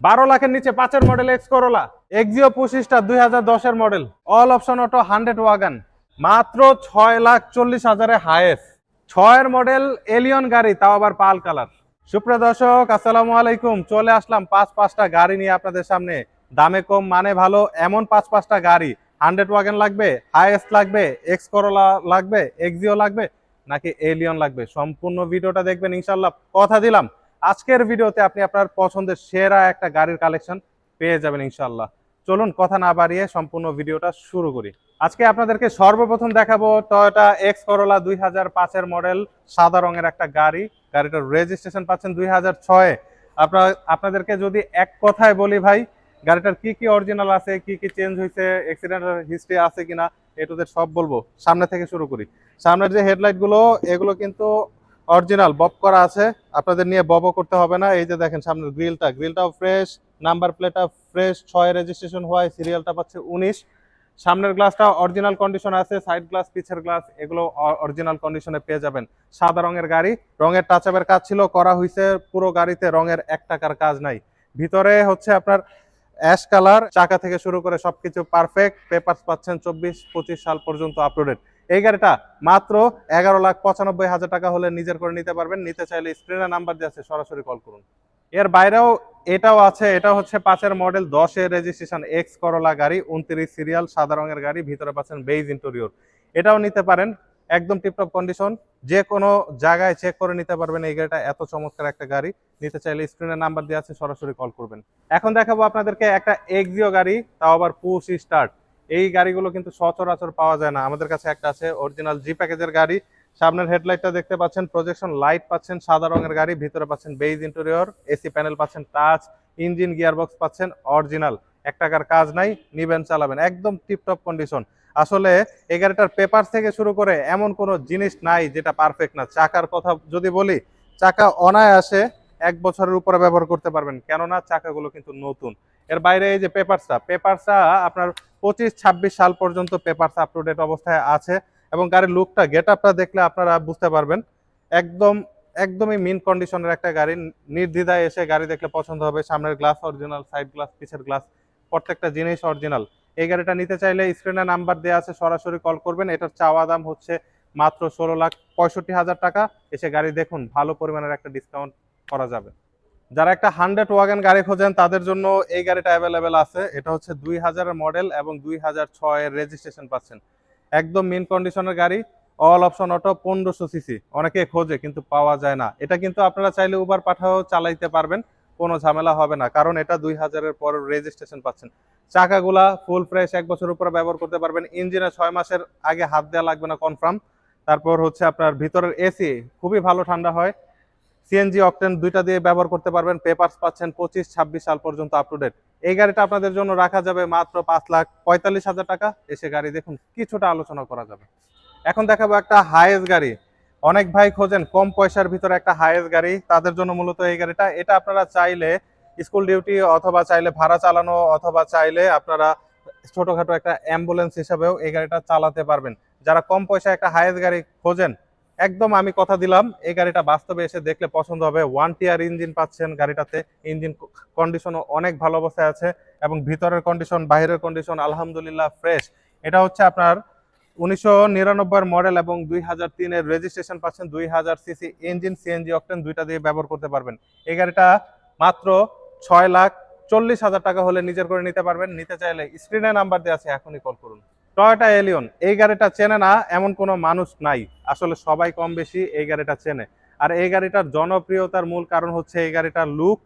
12 লাখের নিচে 5-এর মডেল এক্স করোলা, এক্সিও 25 2010-এর model, all option auto 100 wagon, মাত্র 6,40,000-এ হাইয়েস্ট। 6-এর মডেল এলিয়ন গাড়ি, তাও আবার পাল কালার। সুপ্রিয় দর্শক, আসসালামু আলাইকুম। চলে আসলাম পাঁচটা গাড়ি নিয়ে আপনাদের সামনে। দামে কম মানে ভালো, এমন পাঁচটা গাড়ি। 100 ওয়াগন লাগবে, হাইয়েস্ট লাগবে, এক্স করোলা লাগবে, এক্সিও লাগবে, নাকি এলিয়ন লাগবে, সম্পূর্ণ ভিডিওটা দেখবেন ইনশাল্লাহ। কথা দিলাম আজকের ভিডিওতে আপনি আপনার পছন্দের সেরা একটা গাড়ির কালেকশন পেয়ে যাবেন ইনশাল্লাহ। চলুন কথা না বাড়িয়ে সম্পূর্ণ ভিডিওটা শুরু করি। আজকে আপনাদেরকে সর্বপ্রথম দেখাবো টয়োটা এক্স করোলা 2005-এর মডেল, সাদা রঙের একটা গাড়ি। গাড়িটার রেজিস্ট্রেশন পাচ্ছেন 2006-এ। আপনাদেরকে যদি এক কথায় বলি ভাই, গাড়িটার কি কি অরিজিনাল আছে, কি কি চেঞ্জ হয়েছে, অ্যাক্সিডেন্টের হিস্ট্রি আছে কিনা, এটুদের সব বলবো। সামনে থেকে শুরু করি। সামনের যে হেডলাইট গুলো, এগুলো কিন্তু অরিজিনাল বব করা আছে, আপনাদের নিয়ে ববও করতে হবে না। এই যে দেখেন সামনের গ্রিলটাও ফ্রেশ, নাম্বার প্লেটটা ফ্রেশ, 6 রেজিস্ট্রেশন হওয়ায় সিরিয়ালটা পাচ্ছে 19। সামনের গ্লাসটা অরিজিনাল কন্ডিশন আছে, সাইড গ্লাস, পিছের গ্লাস এগুলো অরিজিনাল কন্ডিশনে পেয়ে যাবেন। সাদা রঙের গাড়ি, রঙের টাচ আপের কাজ ছিল, করা হয়েছে। পুরো গাড়িতে রঙের 1 টাকার কাজ নাই। ভিতরে হচ্ছে আপনার অ্যাশ কালার, চাকা থেকে শুরু করে সবকিছু পারফেক্ট। পেপারস পাচ্ছেন 24-25 সাল পর্যন্ত আপলোডেড। এই গাড়িটা মাত্র 11,95,000 টাকা হলে নিজের করে নিতে পারবেন। নিতে চাইলে স্ক্রিনে নাম্বার দিয়ে আছে, সরাসরি কল করুন। এর বাইরেও এটাও আছে, এটা হচ্ছে 5-এর মডেল, 10-এর রেজিস্ট্রেশন, এক্স করোলা গাড়ি, 29 সিরিয়াল, সাদা রঙের গাড়ি, ভিতরে পাচ্ছেন বেইজ ইন্টেরিয়র। এটাও নিতে পারেন, একদম টিপটপ কন্ডিশন, যে কোনো জায়গায় চেক করে নিতে পারবেন। এই গাড়িটা এত চমৎকার একটা গাড়ি। নিতে চাইলে স্ক্রিনে নাম্বার দিয়ে আছে, সরাসরি কল করবেন। এখন দেখাবো আপনাদেরকে একটা এক্সিও গাড়ি, তাও আবার পুশ স্টার্ট। এই গাড়িগুলো কিন্তু সচরাচর পাওয়া যায় না, আমাদের কাছে একটা আছে, অরিজিনাল জি প্যাকেজের গাড়ি। সামনের হেডলাইটটা দেখতে পাচ্ছেন, প্রজেকশন লাইট পাচ্ছেন, সাদা রঙের গাড়ি, ভিতরে পাচ্ছেন বেইজ ইন্টেরিয়র, এসি প্যানেল পাচ্ছেন, টাচ, ইঞ্জিন গিয়ারবক্স পাচ্ছেন অরিজিনাল। 1 টাকার কাজ নাই, নিবেন চালাবেন, একদম টিপটপ কন্ডিশন। আসলে এই গাড়িটার পেপার থেকে শুরু করে এমন কোনো জিনিস নাই যেটা পারফেক্ট না। চাকার কথা যদি বলি, চাকা অনায়াসে 1 বছরের উপরে ব্যবহার করতে পারবেন, কেননা চাকাগুলো কিন্তু নতুন। এর বাইরে এই যে পেপারসটা আপনার 25-26 সাল পর্যন্ত পেপারস আপ টু ডেট অবস্থায় আছে। এবং গাড়ির লুকটা, গেট আপটা দেখলে আপনারা বুঝতে পারবেন, একদম একদমই মিন কন্ডিশনের একটা গাড়ি। নির্দ্বিধায় এসে গাড়ি দেখলে পছন্দ হবে। সামনের গ্লাস অরিজিনাল, সাইড গ্লাস, পিছের গ্লাস, প্রত্যেকটা জিনিস অরিজিনাল। এই গাড়িটা নিতে চাইলে স্ক্রিনে নাম্বার দেওয়া আছে, সরাসরি কল করবেন। এটার চাওয়া দাম হচ্ছে মাত্র 16,65,000 টাকা। এসে গাড়ি দেখুন, ভালো পরিমাণের একটা ডিসকাউন্ট করা যাবে। যারা একটা 100 ওয়াগন গাড়ি খোঁজেন তাদের জন্য এই গাড়িটা অ্যাভেলেবেল আছে। এটা হচ্ছে 2000-এর মডেল এবং 2006-এর রেজিস্ট্রেশন পাচ্ছেন। একদম মিন কন্ডিশনের গাড়ি, অল অপশন অটো, 1500 সিসি। অনেকে খোঁজে কিন্তু পাওয়া যায় না। এটা কিন্তু আপনারা চাইলে উবার পাঠাও চালাইতে পারবেন, কোনো ঝামেলা হবে না, কারণ এটা 2000-এর পর রেজিস্ট্রেশন পাচ্ছেন। চাকাগুলা ফুল ফ্রেশ, 1 বছর উপরে ব্যবহার করতে পারবেন। ইঞ্জিনে 6 মাসের আগে হাত দেওয়া লাগবে না, কনফার্ম। তারপর হচ্ছে আপনার ভিতরের এসি খুবই ভালো ঠান্ডা হয়। সিএনজি অকটেন দুইটা দিয়ে ব্যবহার করতে পারবেন। পেপারস পাচ্ছেন 25-26 সাল পর্যন্ত আপ টু ডেট। এই গাড়িটা আপনাদের জন্য রাখা যাবে মাত্র 5,45,000 টাকা। এসে গাড়ি দেখুন, কিছুটা আলোচনা করা যাবে। এখন দেখাবো একটা হাইয়েস্ট গাড়ি। অনেক ভাই খোঁজেন কম পয়সার ভিতরে একটা হাইয়েস্ট গাড়ি, তাদের জন্য মূলত এই গাড়িটা। এটা আপনারা চাইলে স্কুল ডিউটি, অথবা চাইলে ভাড়া চালানো, অথবা চাইলে আপনারা ছোটখাটো একটা অ্যাম্বুলেন্স হিসাবেও এই গাড়িটা চালাতে পারবেন। যারা কম পয়সায় একটা হাইয়েস্ট গাড়ি খোঁজেন, একদম আমি কথা দিলাম, এই গাড়িটা বাস্তবে এসে দেখলে পছন্দ হবে। 1 টিয়ার ইঞ্জিন পাচ্ছেন গাড়িটাতে। ইঞ্জিন কন্ডিশনও অনেক ভালো অবস্থায় আছে, এবং ভিতরের কন্ডিশন, বাইরের কন্ডিশন আলহামদুলিল্লাহ ফ্রেশ। এটা হচ্ছে আপনার 1999 মডেল এবং 2003-এর রেজিস্ট্রেশন পাচ্ছেন। 2000 সিসি ইঞ্জিন, সিএনজি অকটেন দুইটা দিয়ে ব্যবহার করতে পারবেন। এই গাড়িটা মাত্র 6,40,000 টাকা হলে নিজের করে নিতে পারবেন। নিতে চাইলে স্ক্রিনে নাম্বার দেওয়া আছে, এখনই কল করুন। টয়োটা এলিয়ন, এই গাড়িটা চেনে না এমন কোনো মানুষ নাই। আসলে সবাই কম বেশি এই গাড়িটা চেনে। আর এই গাড়িটার জনপ্রিয়তার মূল কারণ হচ্ছে এই গাড়িটার লুক,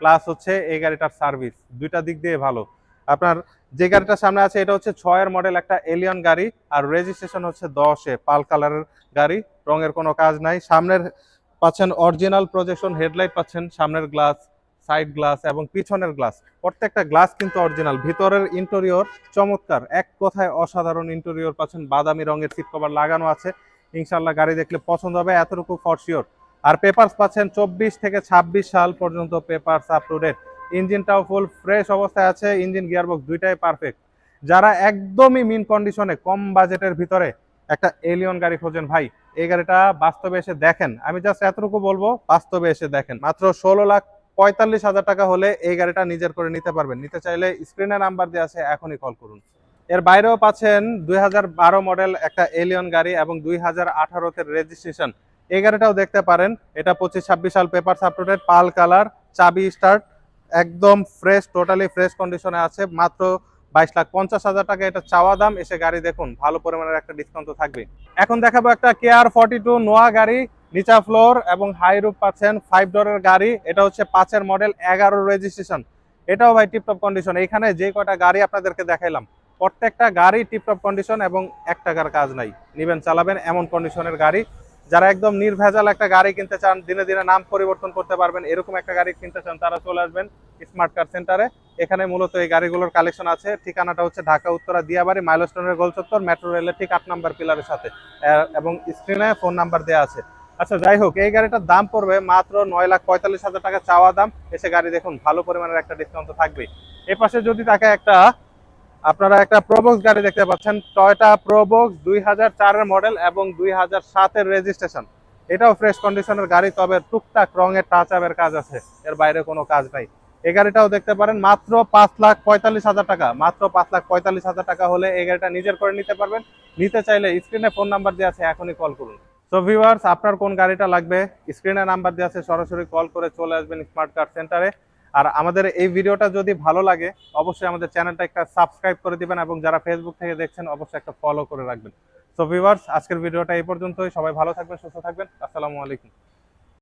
প্লাস হচ্ছে এই গাড়িটার সার্ভিস, দুইটা দিক দিয়ে ভালো। আপনার যে গাড়িটার সামনে আছে, এটা হচ্ছে 6-এর মডেল একটা এলিয়ন গাড়ি, আর রেজিস্ট্রেশন হচ্ছে 10-এ, পাল কালারের গাড়ি, রঙের কোনো কাজ নাই। সামনের পাচ্ছেন অরিজিনাল প্রজেকশন হেডলাইট পাচ্ছেন, সামনের গ্লাস, সাইড গ্লাস এবং পিছনের গ্লাস, প্রত্যেকটা গ্লাস কিন্তু অরিজিনাল। ভিতরের ইন্টেরিয়র চমৎকার, এক কথায় অসাধারণ ইন্টেরিয়র পাচ্ছেন। বাদামি রঙের সিট কভার লাগানো আছে, ইনশাল্লাহ গাড়ি দেখলে পছন্দ হবে, এতটুকু ফর শিওর। আর পেপারস পাচ্ছেন 24-26 সাল পর্যন্ত পেপারস আপ টু ডেট। ইঞ্জিনটাও ফুল ফ্রেশ অবস্থায় আছে, ইঞ্জিন গিয়ারবক্স দুইটাই পারফেক্ট। যারা একদমই মিন কন্ডিশনে কম বাজেটের ভিতরে একটা এলিয়ন গাড়ি খোঁজেন ভাই, এই গাড়িটা বাস্তবে এসে দেখেন। আমি জাস্ট এতটুকু বলবো, বাস্তবে এসে দেখেন। মাত্র 45,000 টাকা হলে এই গাড়িটা নিজের করে নিতে পারবেন। নিতে চাইলে স্ক্রিনে নাম্বার দেওয়া আছে, এখনই কল করুন। এর বাইরেও পাচ্ছেন 2012 মডেল একটা এলিয়ন গাড়ি এবং 2018 তে রেজিস্ট্রেশন। এই গাড়িটাও দেখতে পারেন। এটা 25-26 সাল, পেপারস আপ টু ডেট, পাল কালার, চাবি স্টার্ট, একদম ফ্রেশ, টোটালি ফ্রেশ কন্ডিশনে আছে। মাত্র 22,50,000 টাকা এটা চাওয়া দাম। এসে গাড়ি দেখুন, ভালো পরিমাণের একটা ডিসকাউন্ট তো থাকবে। এখন দেখাবো একটা কেয়ার 42 নোয়া গাড়ি, নিচা ফ্লোর এবং হাই রুফ পাচ্ছেন, 5 ডোরের গাড়ি। এটা হচ্ছে 5-এর মডেল, 11 রেজিস্ট্রেশন। এটাও ভাই টিপটপ কন্ডিশন। এইখানে যে কয়টা গাড়ি আপনাদেরকে দেখাইলাম প্রত্যেকটা গাড়ি টিপটপ কন্ডিশন এবং 1 টাকার কাজ নাই, নিবেন চালাবেন এমন কন্ডিশনের গাড়ি। যারা একদম নির্ভেজাল একটা গাড়ি কিনতে চান, দিনে দিনে নাম পরিবর্তন করতে পারবেন, এরকম একটা গাড়ি কিনতে চান, তারা চলে আসবেন স্মার্ট কার সেন্টারে। এখানে মূলত এই গাড়িগুলোর কালেকশন আছে। ঠিকানাটা হচ্ছে ঢাকা উত্তরা দিয়াবাড়ি, মাইলস্টোনের গোল চত্বর, মেট্রো রেলের ঠিক 8 নাম্বার পিলারের সাথে, এবং স্ক্রিনে ফোন নাম্বার দেওয়া আছে। আচ্ছা, যাই হোক, এই গাড়িটার দাম পড়বে মাত্র 9,45,000 টাকা চাওয়া দাম। এসে গাড়ি দেখুন, ভালো পরিমাণের একটা ডিসকাউন্ট তো থাকবেই। এই পাশে যদি তাকে আপনারা একটা প্রোবক্স গাড়ি দেখতে পাচ্ছেন, টয়োটা প্রোবক্স 2004-এর মডেল এবং 2007-এর রেজিস্ট্রেশন। এটাও ফ্রেশ কন্ডিশনের গাড়ি, তবে টুকটাক রঙের টাচ আপের কাজ আছে, এর বাইরে কোনো কাজ নাই। এই গাড়িটাও দেখতে পারেন, মাত্র 5,45,000 টাকা। মাত্র 5,45,000 টাকা হলে এই গাড়িটা নিজের করে নিতে পারবেন। নিতে চাইলে স্ক্রিনে ফোন নাম্বার দেওয়া আছে, এখনই কল করুন। তো ভিউয়ার্স, আপনার কোন গাড়িটা লাগবে স্ক্রিনে নাম্বার দেওয়া আছে, সরাসরি কল করে চলে আসবেন স্মার্ট কার সেন্টারে। আর আমাদের এই ভিডিওটা যদি ভালো লাগে, অবশ্যই আমাদের চ্যানেলটা একটা সাবস্ক্রাইব করে দিবেন এবং যারা ফেসবুক থেকে দেখছেন অবশ্যই একটা ফলো করে রাখবেন। সো ভিউয়ার্স, আজকের ভিডিওটা এই পর্যন্তই। সবাই ভালো থাকবেন, সুস্থ থাকবেন। আসসালামু আলাইকুম।